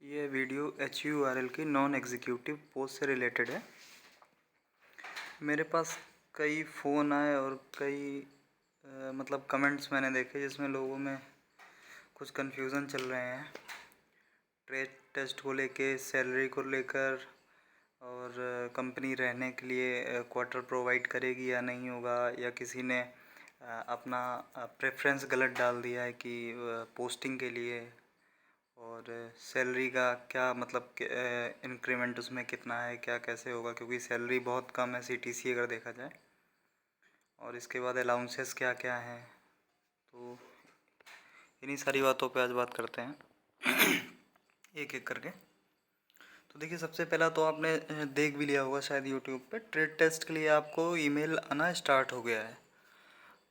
ये video HURL की non executive post से रिलेटेड है। मेरे पास कई फ़ोन आए और कई मतलब कमेंट्स मैंने देखे जिसमें लोगों में कुछ कन्फ्यूज़न चल रहे हैं ट्रेड टेस्ट को लेके, सैलरी को लेकर और कंपनी रहने के लिए क्वार्टर प्रोवाइड करेगी या नहीं होगा, या किसी ने अपना प्रेफरेंस गलत डाल दिया है कि पोस्टिंग के लिए, और सैलरी का क्या मतलब इंक्रीमेंट उसमें कितना है, क्या कैसे होगा, क्योंकि सैलरी बहुत कम है CTC अगर देखा जाए। और इसके बाद अलाउंसेस क्या क्या हैं, तो इन्हीं सारी बातों पे आज बात करते हैं एक एक करके। तो देखिए, सबसे पहला तो आपने देख भी लिया होगा शायद यूट्यूब पे, ट्रेड टेस्ट के लिए आपको ईमेल आना स्टार्ट हो गया है।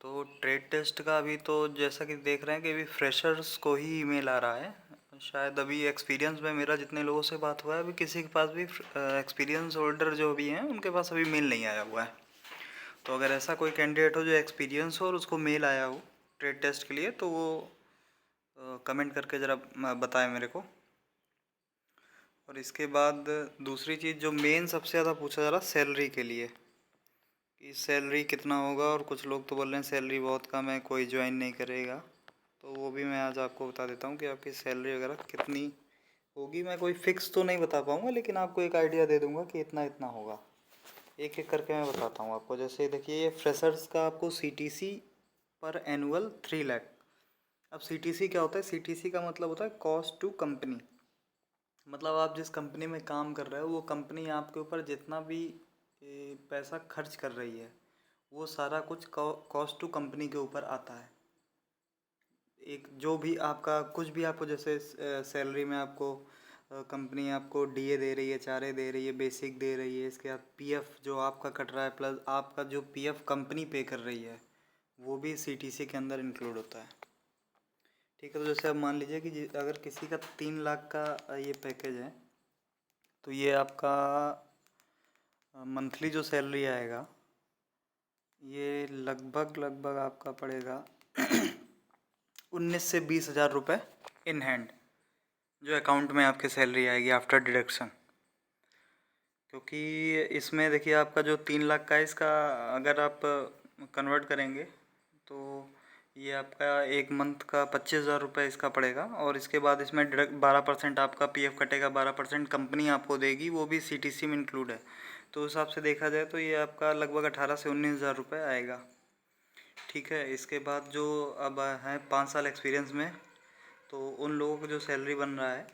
तो ट्रेड टेस्ट का अभी तो जैसा कि देख रहे हैं कि अभी फ्रेशर्स को ही ईमेल आ रहा है। शायद अभी एक्सपीरियंस में मेरा जितने लोगों से बात हुआ है, अभी किसी के पास भी एक्सपीरियंस होल्डर जो भी हैं उनके पास अभी मेल नहीं आया हुआ है। तो अगर ऐसा कोई कैंडिडेट हो जो एक्सपीरियंस हो और उसको मेल आया हो ट्रेड टेस्ट के लिए, तो वो कमेंट करके ज़रा बताएं मेरे को। और इसके बाद दूसरी चीज़ जो मेन सबसे ज़्यादा पूछा जा रहा सैलरी के लिए, कि सैलरी कितना होगा, और कुछ लोग तो बोल रहे हैं सैलरी बहुत कम है, कोई ज्वाइन नहीं करेगा। तो वो भी मैं आज आपको बता देता हूँ कि आपकी सैलरी वगैरह कितनी होगी। मैं कोई फिक्स तो नहीं बता पाऊँगा, लेकिन आपको एक आइडिया दे दूँगा कि इतना इतना होगा। एक एक करके मैं बताता हूँ आपको। जैसे देखिए, फ्रेशर्स का आपको CTC पर एनुअल 3 लाख। अब CTC क्या होता है? CTC का मतलब होता है कॉस्ट टू कंपनी। मतलब आप जिस कंपनी में काम कर रहे हो, वो कंपनी आपके ऊपर जितना भी पैसा खर्च कर रही है, वो सारा कुछ कॉस्ट टू कंपनी के ऊपर आता है। एक जो भी आपका कुछ भी आपको जैसे सैलरी में आपको कंपनी आपको DA दे रही है, चारे दे रही है, बेसिक दे रही है, इसके बाद PF जो आपका कट रहा है, प्लस आपका जो PF कंपनी पे कर रही है, वो भी CTC के अंदर इंक्लूड होता है। ठीक है। तो जैसे अब मान लीजिए कि अगर किसी का 3 लाख का ये पैकेज है, तो ये आपका मंथली जो सैलरी आएगा, ये लगभग लगभग आपका पड़ेगा 19 से 20 हज़ार रुपये इन हैंड, जो अकाउंट में आपके सैलरी आएगी आफ्टर डिडक्शन। क्योंकि इसमें देखिए, आपका जो 3 लाख का है, इसका अगर आप कन्वर्ट करेंगे तो ये आपका एक मंथ का 25 हज़ार रुपये इसका पड़ेगा। और इसके बाद इसमें डिडक्ट 12% आपका PF कटेगा, 12% कंपनी आपको देगी, वो भी CTC में इंक्लूड है। तो उस हिसाब से देखा जाए तो ये आपका लगभग 18 से 19 हज़ार रुपये आएगा। ठीक है। इसके बाद जो अब हैं 5 साल एक्सपीरियंस में, तो उन लोगों को जो सैलरी बन रहा है,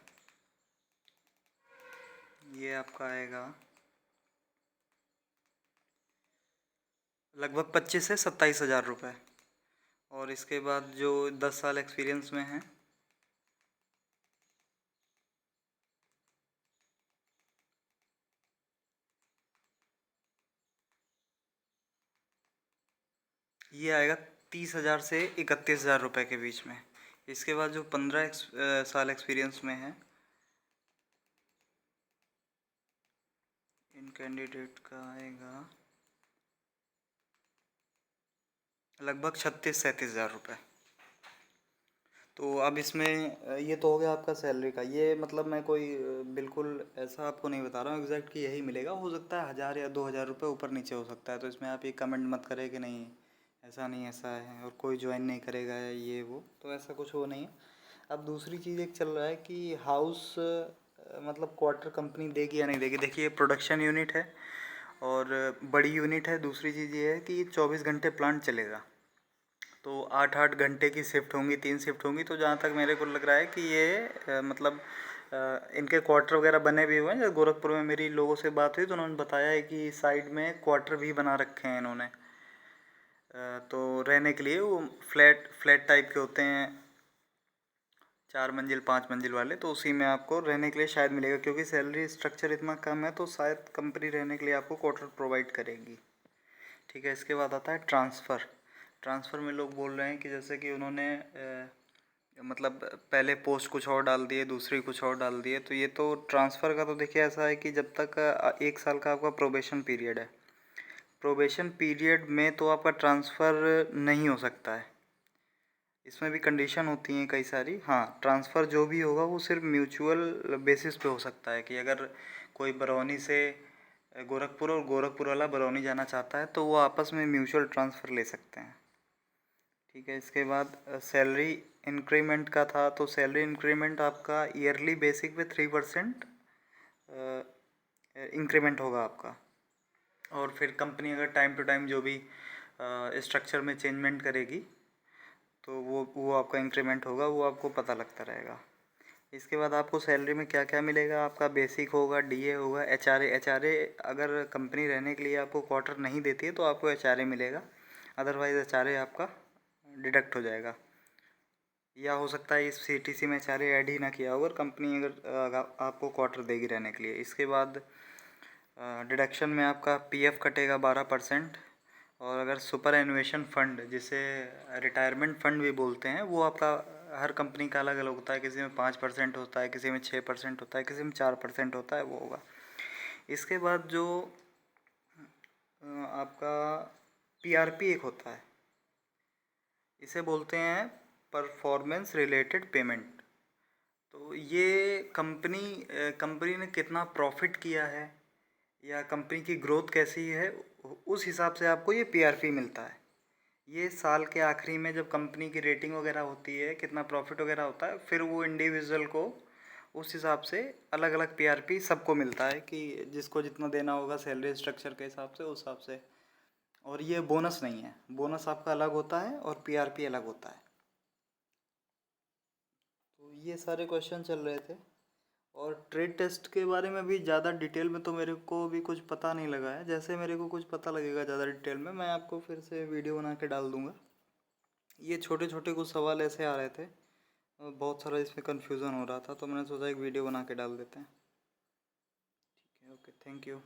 ये आपका आएगा लगभग 25 से 27 हज़ार रुपये। और इसके बाद जो 10 साल एक्सपीरियंस में है, ये आएगा 30 हज़ार से 31 हज़ार रुपये के बीच में। इसके बाद जो 15 साल एक्सपीरियंस में है, इन कैंडिडेट का आएगा लगभग 36-37 हज़ार रुपये। तो अब इसमें ये तो हो गया आपका सैलरी का। ये मतलब मैं कोई बिल्कुल ऐसा आपको नहीं बता रहा हूँ एग्जैक्ट कि यही मिलेगा। हो सकता है 1000 या 2000 रुपये ऊपर नीचे हो सकता है। तो इसमें आप ये कमेंट मत करें कि नहीं ऐसा नहीं, ऐसा है और कोई ज्वाइन नहीं करेगा या ये वो, तो ऐसा कुछ वो नहीं है। अब दूसरी चीज़ एक चल रहा है कि हाउस मतलब क्वार्टर कंपनी देगी या नहीं देगी। देखिए, प्रोडक्शन यूनिट है और बड़ी यूनिट है। दूसरी चीज़ ये है कि 24 घंटे प्लांट चलेगा, तो 8-8 घंटे की शिफ्ट होंगी, 3 शिफ्ट होंगी। तो जहाँ तक मेरे को लग रहा है कि ये मतलब इनके क्वार्टर वगैरह बने भी हुए हैं। जैसे गोरखपुर में मेरी लोगों से बात हुई तो उन्होंने बताया है कि साइड में क्वार्टर भी बना रखे हैं इन्होंने। तो रहने के लिए वो फ्लैट फ्लैट टाइप के होते हैं, 4 मंजिल 5 मंजिल वाले। तो उसी में आपको रहने के लिए शायद मिलेगा, क्योंकि सैलरी स्ट्रक्चर इतना कम है, तो शायद कंपनी रहने के लिए आपको क्वार्टर प्रोवाइड करेगी। ठीक है। इसके बाद आता है ट्रांसफ़र। ट्रांसफ़र में लोग बोल रहे हैं कि जैसे कि उन्होंने मतलब पहले पोस्ट कुछ और डाल दिए, दूसरी कुछ और डाल दिए। तो ये तो ट्रांसफ़र का तो देखिए ऐसा है कि जब तक 1 साल का आपका प्रोबेशन पीरियड है, प्रोबेशन पीरियड में तो आपका ट्रांसफ़र नहीं हो सकता है। इसमें भी कंडीशन होती हैं कई सारी। हाँ, ट्रांसफ़र जो भी होगा वो सिर्फ म्यूचुअल बेसिस पे हो सकता है कि अगर कोई बरौनी से गोरखपुर और गोरखपुर वाला बरौनी जाना चाहता है तो वो आपस में म्यूचुअल ट्रांसफ़र ले सकते हैं। ठीक है, इसके बाद सैलरी इंक्रीमेंट का था, तो सैलरी इंक्रीमेंट आपका ईयरली बेसिक पे 3% इंक्रीमेंट होगा आपका। और फिर कंपनी अगर टाइम टू टाइम जो भी स्ट्रक्चर में चेंजमेंट करेगी तो वो आपका इंक्रीमेंट होगा, वो आपको पता लगता रहेगा। इसके बाद आपको सैलरी में क्या क्या मिलेगा, आपका बेसिक होगा, डीए होगा, एचआरए अगर कंपनी रहने के लिए आपको क्वार्टर नहीं देती है तो आपको एचआरए मिलेगा, अदरवाइज़ एचआरए आपका डिडक्ट हो जाएगा। या हो सकता है इस सीटीसी में एचआरए ऐड ही ना किया हो अगर कंपनी अगर आपको क्वार्टर देगी रहने के लिए। इसके बाद डिडक्शन में आपका पीएफ कटेगा 12%। और अगर सुपर एनुएशन फंड, जिसे रिटायरमेंट फंड भी बोलते हैं, वो आपका हर कंपनी का अलग अलग होता है। किसी में 5% होता है, किसी में 6% होता है, किसी में 4% होता है, वो होगा। इसके बाद जो आपका पीआरपी एक होता है, इसे बोलते हैं परफॉर्मेंस रिलेटेड पेमेंट। तो ये कंपनी ने कितना प्रॉफिट किया है या कंपनी की ग्रोथ कैसी है, उस हिसाब से आपको ये पीआरपी मिलता है। ये साल के आखिरी में जब कंपनी की रेटिंग वगैरह होती है, कितना प्रॉफिट वगैरह होता है, फिर वो इंडिविजुअल को उस हिसाब से अलग अलग पीआरपी सबको मिलता है कि जिसको जितना देना होगा सैलरी स्ट्रक्चर के हिसाब से, उस हिसाब से। और ये बोनस नहीं है, बोनस आपका अलग होता है और पीआरपी अलग होता है। तो ये सारे क्वेश्चन चल रहे थे। और ट्रेड टेस्ट के बारे में भी ज़्यादा डिटेल में तो मेरे को भी कुछ पता नहीं लगा है। जैसे मेरे को कुछ पता लगेगा ज़्यादा डिटेल में, मैं आपको फिर से वीडियो बना के डाल दूँगा। ये छोटे छोटे कुछ सवाल ऐसे आ रहे थे, बहुत सारा इसमें कन्फ्यूज़न हो रहा था, तो मैंने सोचा एक वीडियो बना के डाल देते हैं। ठीक है, ओके, थैंक यू।